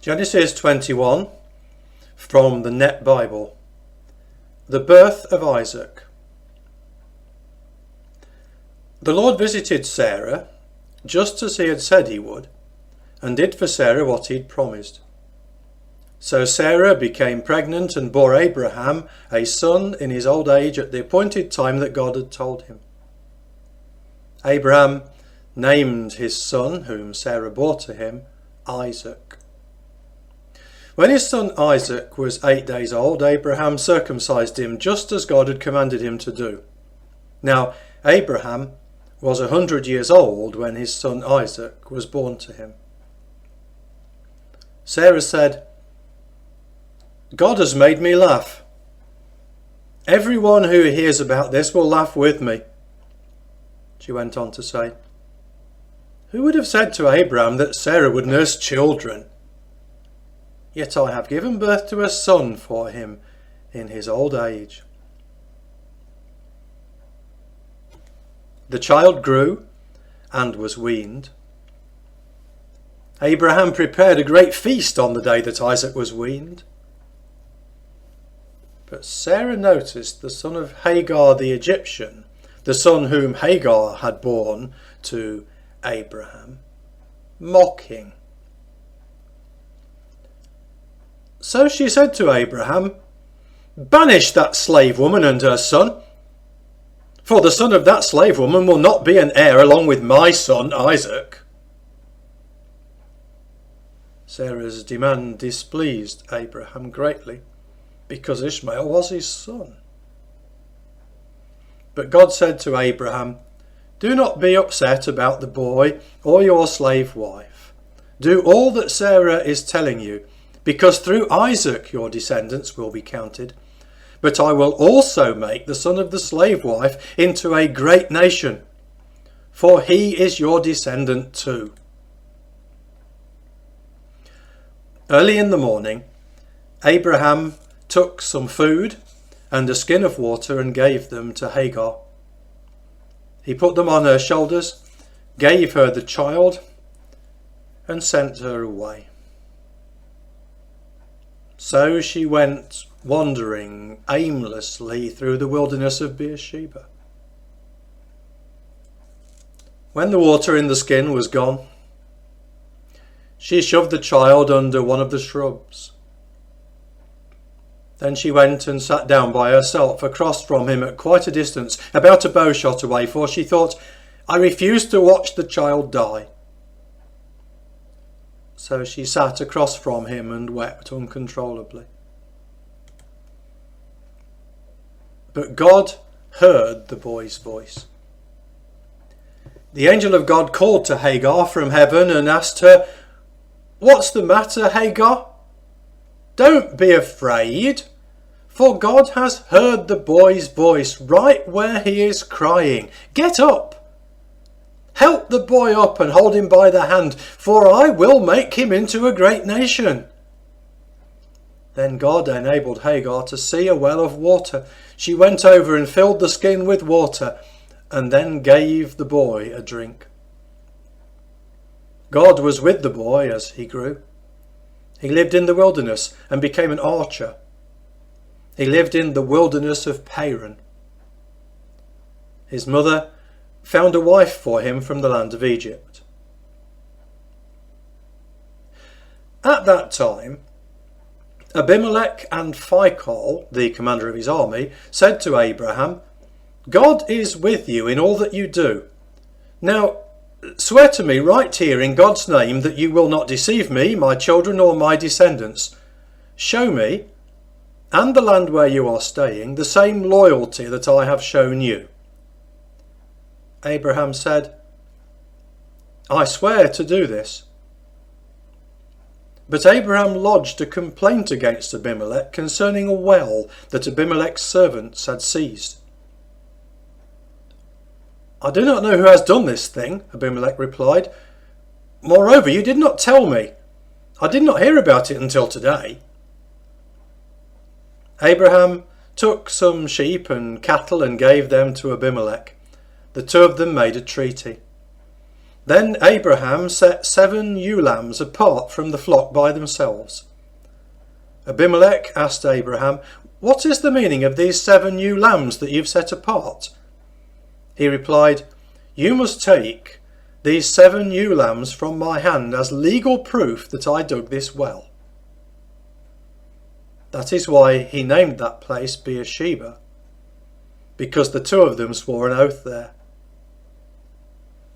Genesis 21 from the Net Bible. The birth of Isaac. The Lord visited Sarah, just as he had said he would, and did for Sarah what he had promised. So Sarah became pregnant and bore Abraham a son in his old age at the appointed time that God had told him. Abraham named his son, whom Sarah bore to him, Isaac. When his son Isaac was 8 days old, Abraham circumcised him just as God had commanded him to do. Now Abraham was 100 years old when his son Isaac was born to him. Sarah said, "God has made me laugh. Everyone who hears about this will laugh with me." She went on to say, "Who would have said to Abraham that Sarah would nurse children? Yet I have given birth to a son for him in his old age." The child grew and was weaned. Abraham prepared a great feast on the day that Isaac was weaned. But Sarah noticed the son of Hagar the Egyptian, the son whom Hagar had borne to Abraham, mocking. So she said to Abraham, "Banish that slave woman and her son, for the son of that slave woman will not be an heir along with my son Isaac." Sarah's demand displeased Abraham greatly, because Ishmael was his son. But God said to Abraham, "Do not be upset about the boy or your slave wife. Do all that Sarah is telling you, because through Isaac your descendants will be counted. But I will also make the son of the slave wife into a great nation, for he is your descendant too." Early in the morning, Abraham took some food and a skin of water and gave them to Hagar. He put them on her shoulders, gave her the child, and sent her away. So she went wandering aimlessly through the wilderness of Beersheba. When the water in the skin was gone, she shoved the child under one of the shrubs. Then she went and sat down by herself across from him at quite a distance, about a bow shot away, for she thought, "I refuse to watch the child die." So she sat across from him and wept uncontrollably. But God heard the boy's voice. The angel of God called to Hagar from heaven and asked her, "What's the matter, Hagar? Don't be afraid, for God has heard the boy's voice right where he is crying. Get up. Help the boy up and hold him by the hand, for I will make him into a great nation." Then God enabled Hagar to see a well of water. She went over and filled the skin with water, and then gave the boy a drink. God was with the boy as he grew. He lived in the wilderness and became an archer. He lived in the wilderness of Paran. His mother found a wife for him from the land of Egypt. At that time, Abimelech and Phicol, the commander of his army, said to Abraham, "God is with you in all that you do. Now, swear to me right here in God's name that you will not deceive me, my children, or my descendants. Show me, and the land where you are staying, the same loyalty that I have shown you." Abraham said, "I swear to do this." But Abraham lodged a complaint against Abimelech concerning a well that Abimelech's servants had seized. "I do not know who has done this thing," Abimelech replied. "Moreover, you did not tell me. I did not hear about it until today." Abraham took some sheep and cattle and gave them to Abimelech. The two of them made a treaty. Then Abraham set 7 ewe lambs apart from the flock by themselves. Abimelech asked Abraham, "What is the meaning of these 7 ewe lambs that you've set apart?" He replied, "You must take these 7 ewe lambs from my hand as legal proof that I dug this well." That is why he named that place Beersheba, because the two of them swore an oath there.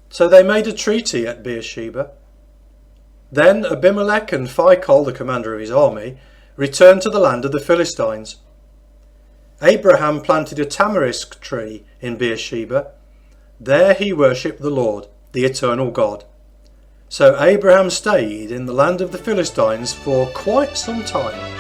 So they made a treaty at Beersheba. Then Abimelech and Phicol, the commander of his army, returned to the land of the Philistines. Abraham planted a tamarisk tree in Beersheba. There he worshipped the Lord, the eternal God. So Abraham stayed in the land of the Philistines for quite some time.